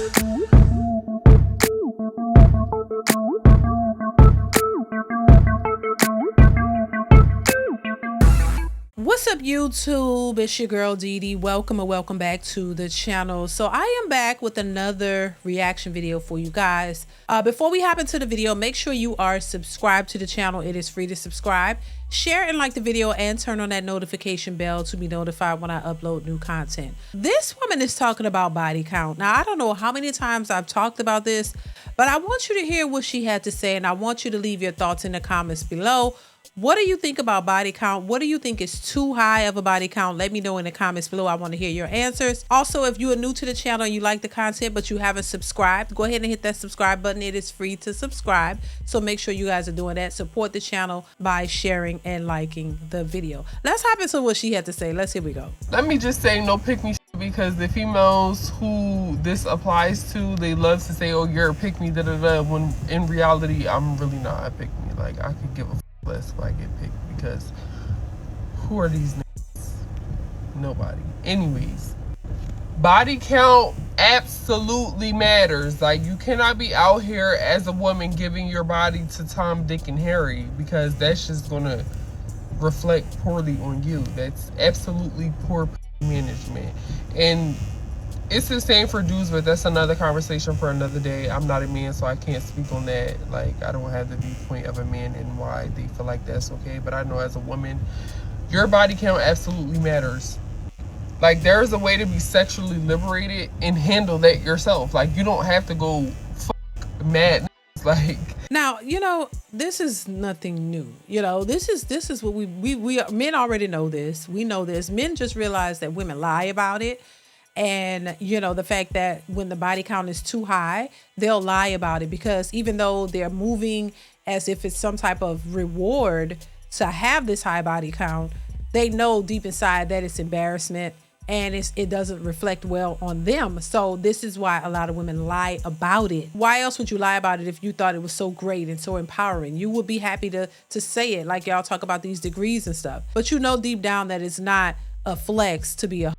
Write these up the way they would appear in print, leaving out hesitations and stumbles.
What's up, YouTube? It's your girl DeeDee. Welcome and welcome back to the channel. So I am back with another reaction video for you guys. Before we hop into the video, make sure you are subscribed to the channel. It is free to subscribe. Share and like the video and turn on that notification bell to be notified when I upload new content. This woman is talking about body count. Now, I don't know how many times I've talked about this, but I want you to hear what she had to say, and I want you to leave your thoughts in the comments below. What do you think about body count? What do you think is too high of a body count? Let me know in the comments below. I want to hear your answers. Also, if you are new to the channel and you like the content but you haven't subscribed, go ahead and hit that subscribe button. It is free to subscribe. So make sure you guys are doing that. Support the channel by sharing and liking the video. Let's hop into what she had to say. Here we go. Let me just say, no pick me shit, because the females who this applies to, they love to say, oh, you're a pick me, da da da, when in reality, I'm really not a pick me. Like, I could give a less if I get picked, because who are these niggas? Nobody. Anyways, body count absolutely matters. Like, you cannot be out here as a woman giving your body to Tom, Dick, and Harry, because that's just gonna reflect poorly on you. That's absolutely poor management. And it's the same for dudes, but that's another conversation for another day. I'm not a man, so I can't speak on that. Like, I don't have the viewpoint of a man and why they feel like that's okay. But I know as a woman, your body count absolutely matters. Like, there is a way to be sexually liberated and handle that yourself. Like, you don't have to go fuck mad. Like, now, you know, this is nothing new. You know, this is what we men already know this. We know this. Men just realize that women lie about it. And, you know, the fact that when the body count is too high, they'll lie about it, because even though they're moving as if it's some type of reward to have this high body count, they know deep inside that it's embarrassment and it doesn't reflect well on them. So this is why a lot of women lie about it. Why else would you lie about it if you thought it was so great and so empowering? You would be happy to say it, like y'all talk about these degrees and stuff. But you know deep down that it's not a flex to be a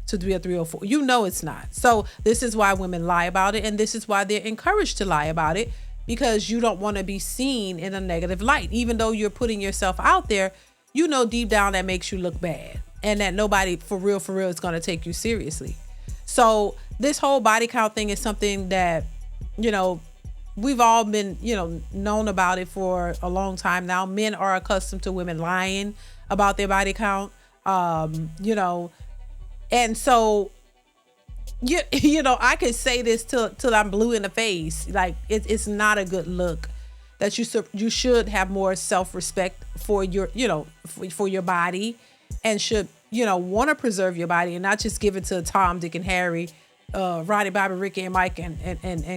304. You know it's not. So this is why women lie about it, and this is why they're encouraged to lie about it, because you don't want to be seen in a negative light. Even though you're putting yourself out there, you know deep down that makes you look bad, and that nobody for real is going to take you seriously. So this whole body count thing is something that, you know, we've all been, you know, known about it for a long time now. Men are accustomed to women lying about their body count. You know, and so, you know, I could say this till I'm blue in the face. Like, it's not a good look. That you should have more self-respect for your, you know, for your body, and should, you know, want to preserve your body and not just give it to Tom, Dick, and Harry, Roddy, Bobby, Ricky, and Mike, and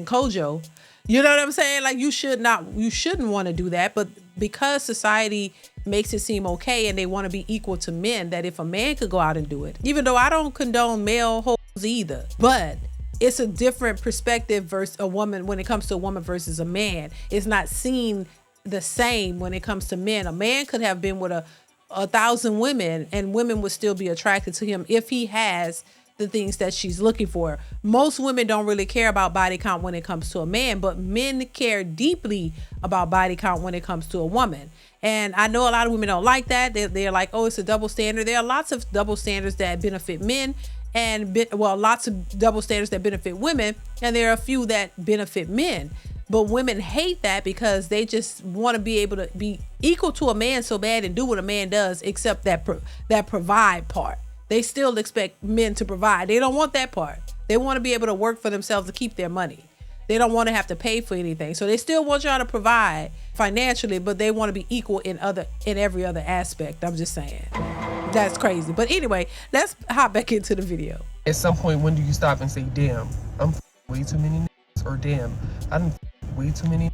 Kojo. You know what I'm saying? Like, you shouldn't want to do that. But because society makes it seem okay and they want to be equal to men, that if a man could go out and do it, even though I don't condone male hoes either, but it's a different perspective versus a woman when it comes to a woman versus a man. It's not seen the same when it comes to men. A man could have been with a 1,000 women and women would still be attracted to him if he has the things that she's looking for. Most women don't really care about body count when it comes to a man, but men care deeply about body count when it comes to a woman. And I know a lot of women don't like that. They're like, oh, it's a double standard. There are lots of double standards that benefit men, and lots of double standards that benefit women, and there are a few that benefit men. But women hate that because they just want to be able to be equal to a man so bad and do what a man does, except that provide part. They still expect men to provide. They don't want that part. They want to be able to work for themselves to keep their money. They don't want to have to pay for anything. So they still want y'all to provide financially, but they want to be equal in every other aspect. I'm just saying. That's crazy. But anyway, let's hop back into the video. at some point, when do you stop and say, damn, I'm way too many niggas, or damn, I done way too many?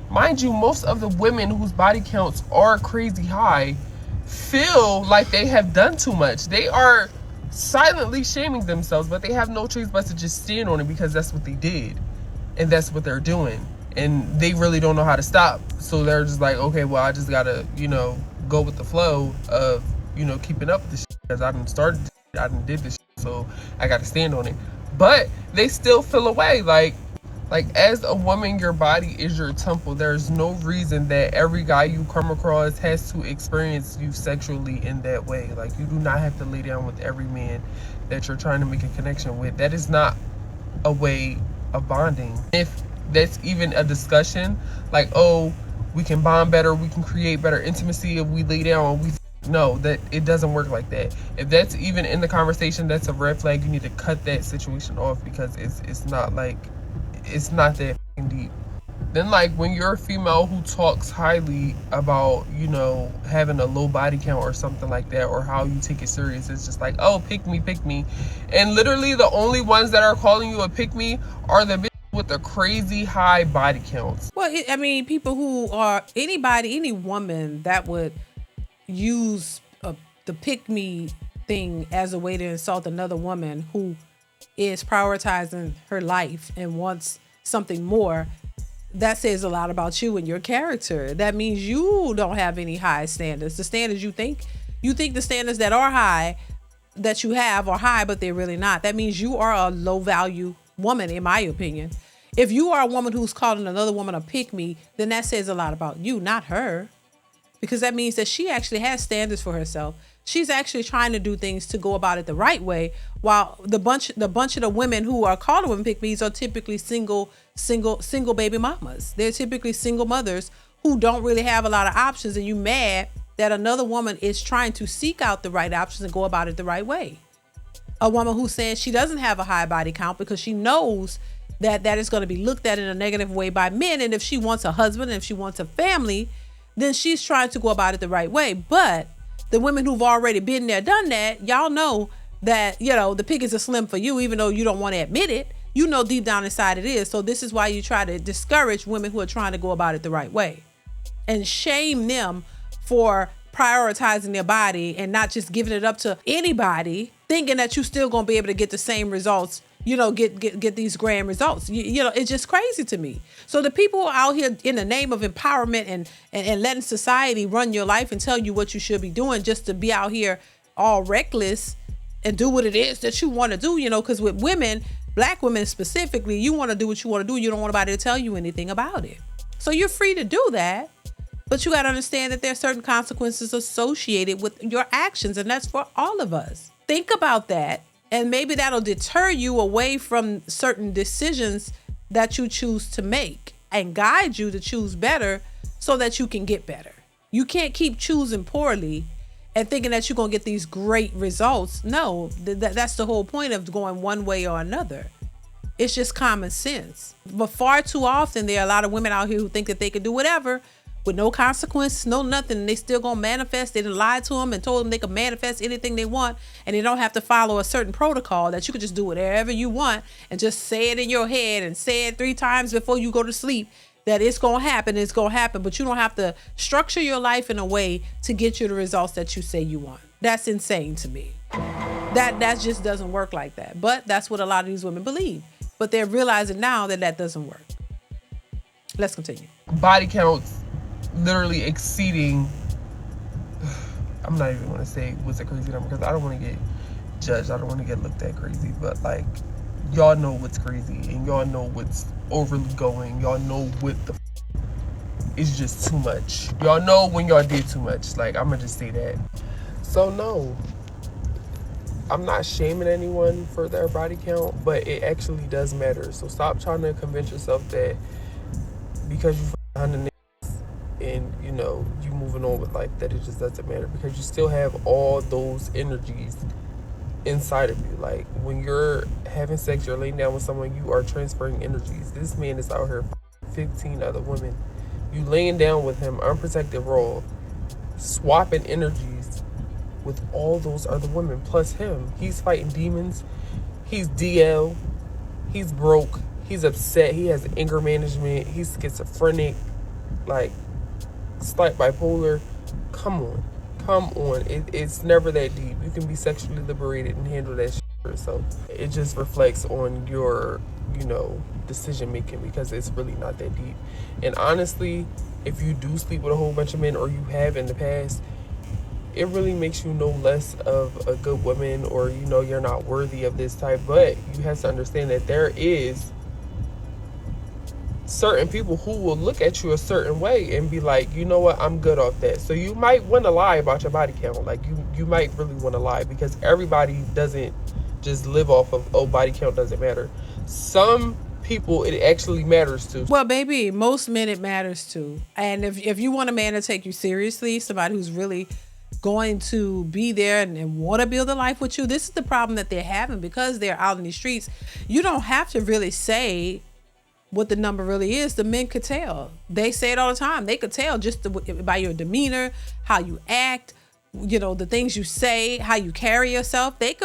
Mind you, most of the women whose body counts are crazy high feel like they have done too much. They are silently shaming themselves, but they have no choice but to just stand on it because that's what they did and that's what they're doing, and they really don't know how to stop. So they're just like, okay, well, I just gotta, you know, go with the flow of, you know, keeping up with this shit because I done started this shit, I done did this shit, so I gotta stand on it. but they still feel away. Like as a woman, your body is your temple. There's no reason that every guy you come across has to experience you sexually in that way. Like, you do not have to lay down with every man that you're trying to make a connection with. That is not a way of bonding. If that's even a discussion, like, oh, we can bond better, we can create better intimacy if we lay down and no, that it doesn't work like that. If that's even in the conversation, that's a red flag. You need to cut that situation off, because it's not like, it's not that deep. Then, like, when you're a female who talks highly about, you know, having a low body count or something like that, or how you take it serious, it's just like, oh, pick me. And literally the only ones that are calling you a pick me are the bitches with the crazy high body counts. Well, I mean, people who are, any woman that would use the pick me thing as a way to insult another woman who is prioritizing her life and wants something more, that says a lot about you and your character. That means you don't have any high standards. The standards you think the standards that are high, that you have, are high, but they're really not. That means you are a low value woman, in my opinion. If you are a woman who's calling another woman a pick me, then that says a lot about you, not her. Because that means that she actually has standards for herself. She's actually trying to do things to go about it the right way, while the bunch of the women who are called women pick me's are typically single baby mamas. They're typically single mothers who don't really have a lot of options, and you mad that another woman is trying to seek out the right options and go about it the right way. A woman who's saying she doesn't have a high body count because she knows that is going to be looked at in a negative way by men, and if she wants a husband and if she wants a family, then she's trying to go about it the right way. But the women who've already been there, done that, y'all know that, you know, the pickings are slim for you, even though you don't want to admit it. You know deep down inside it is. So this is why you try to discourage women who are trying to go about it the right way and shame them for prioritizing their body and not just giving it up to anybody, thinking that you're still going to be able to get the same results, you know, get these grand results. You know, it's just crazy to me. So the people who are out here in the name of empowerment and letting society run your life and tell you what you should be doing, just to be out here all reckless and do what it is that you want to do, you know, because with women, Black women specifically, you want to do what you want to do. You don't want anybody to tell you anything about it. So you're free to do that. But you got to understand that there are certain consequences associated with your actions. And that's for all of us. Think about that. And maybe that'll deter you away from certain decisions that you choose to make and guide you to choose better so that you can get better. You can't keep choosing poorly and thinking that you're going to get these great results. No, that's the whole point of going one way or another. It's just common sense. But far too often, there are a lot of women out here who think that they can do whatever with no consequences, no nothing, and they still gonna manifest. They done lied to them and told them they can manifest anything they want, and they don't have to follow a certain protocol, that you could just do whatever you want and just say it in your head and say it 3 times before you go to sleep that it's gonna happen, but you don't have to structure your life in a way to get you the results that you say you want. That's insane to me. That just doesn't work like that. But that's what a lot of these women believe. But they're realizing now that doesn't work. Let's continue. Body counts literally exceeding, I'm not even going to say what's a crazy number, because I don't want to get judged. I don't want to get looked at crazy. But, like, y'all know what's crazy, and y'all know what's overly going. Y'all know what the is just too much. Y'all know when y'all did too much. Like, I'm going to just say that. So, no. I'm not shaming anyone for their body count, but it actually does matter. So stop trying to convince yourself that because you find and, you know, you moving on with life, that it just doesn't matter, because you still have all those energies inside of you. Like, when you're having sex, you're laying down with someone, you are transferring energies. This man is out here 15 other women. You laying down with him, unprotected, raw, swapping energies with all those other women, plus him. He's fighting demons. He's DL. He's broke. He's upset. He has anger management. He's schizophrenic. Like, slight bipolar. Come on. It's never that deep. You can be sexually liberated and handle that shit. So it just reflects on your, you know, decision making, because it's really not that deep. And honestly, if you do sleep with a whole bunch of men, or you have in the past, it really makes you no less of a good woman, or you know you're not worthy of this type. But you have to understand that there is certain people who will look at you a certain way and be like, you know what, I'm good off that. So you might want to lie about your body count. Like you might really want to lie, because everybody doesn't just live off of, oh, body count doesn't matter. Some people it actually matters to. Well, baby, most men it matters to. And if you want a man to take you seriously, somebody who's really going to be there and want to build a life with you, this is the problem that they're having, because they're out in these streets. You don't have to really say what the number really is. The men could tell. They say it all the time. They could tell just by your demeanor, how you act, you know, the things you say, how you carry yourself. They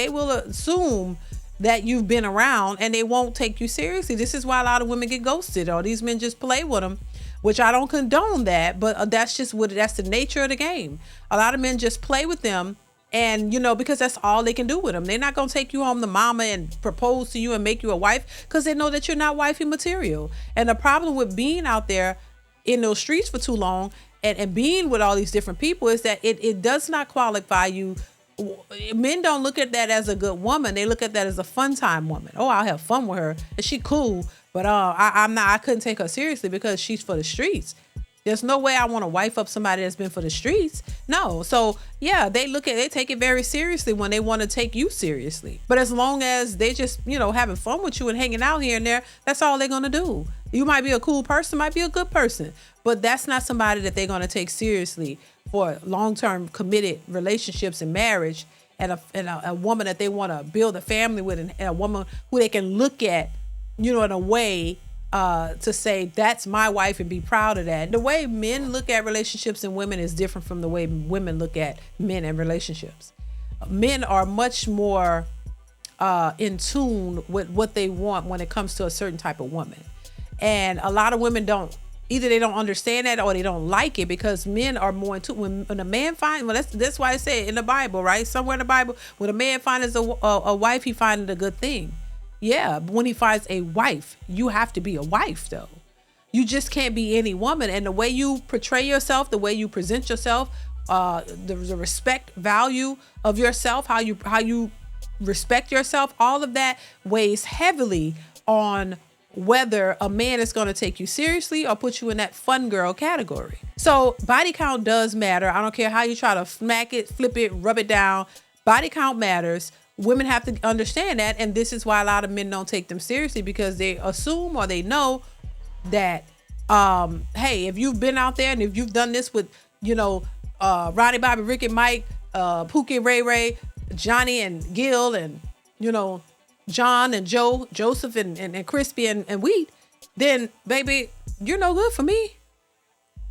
will assume that you've been around, and they won't take you seriously. This is why a lot of women get ghosted, or these men just play with them, which I don't condone that, but that's just that's the nature of the game. A lot of men just play with them, and you know, because that's all they can do with them. They're not going to take you home to mama and propose to you and make you a wife, because they know that you're not wifey material. And the problem with being out there in those streets for too long and being with all these different people is that it does not qualify you. Men don't look at that as a good woman. They look at that as a fun time woman. Oh, I'll have fun with her, and she cool, but I couldn't take her seriously because she's for the streets. There's no way I want to wife up somebody that's been for the streets. No. So yeah, they take it very seriously when they want to take you seriously. But as long as they just, you know, having fun with you and hanging out here and there, that's all they're going to do. You might be a cool person, might be a good person, but that's not somebody that they're going to take seriously for long-term committed relationships and marriage, and a woman that they want to build a family with, and a woman who they can look at, you know, in a way to say, that's my wife, and be proud of that. The way men look at relationships and women is different from the way women look at men and relationships. Men are much more in tune with what they want when it comes to a certain type of woman. And a lot of women either they don't understand that, or they don't like it, because men are more into when a man finds, well, that's why I say it in the Bible, right? Somewhere in the Bible, when a man finds a wife, he finds a good thing. Yeah, but when he finds a wife, you have to be a wife, though. You just can't be any woman. And the way you portray yourself, the way you present yourself, the respect value of yourself, how you respect yourself, all of that weighs heavily on whether a man is going to take you seriously or put you in that fun girl category. So body count does matter. I don't care how you try to smack it, flip it, rub it down. Body count matters. Women have to understand that. And this is why a lot of men don't take them seriously, because they assume, or they know that, hey, if you've been out there and if you've done this with, you know, Ronnie, Bobby, Rick and Mike, Pookie, Ray Ray, Johnny and Gil, and, you know, John and Joe, Joseph and Crispy and Wheat, then baby, you're no good for me.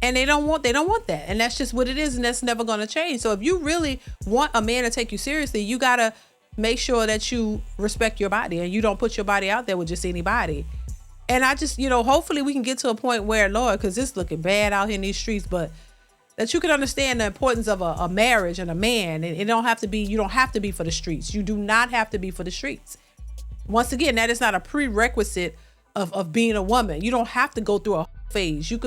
And they don't want that. And that's just what it is. And that's never going to change. So if you really want a man to take you seriously, you got to make sure that you respect your body, and you don't put your body out there with just anybody. And I just, you know, hopefully we can get to a point where, Lord, because it's looking bad out here in these streets, but that you can understand the importance of a marriage and a man. And you don't have to be for the streets. You do not have to be for the streets. Once again, that is not a prerequisite of being a woman. You don't have to go through a phase. You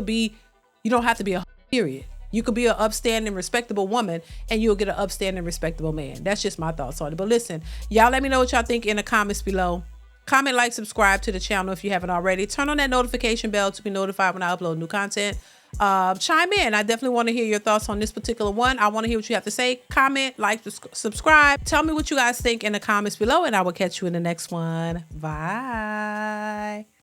don't have to be a period. You could be an upstanding, respectable woman, and you'll get an upstanding, respectable man. That's just my thoughts on it. But listen, y'all, let me know what y'all think in the comments below. Comment, like, subscribe to the channel if you haven't already. Turn on that notification bell to be notified when I upload new content. Chime in. I definitely want to hear your thoughts on this particular one. I want to hear what you have to say. Comment, like, subscribe. Tell me what you guys think in the comments below, and I will catch you in the next one. Bye.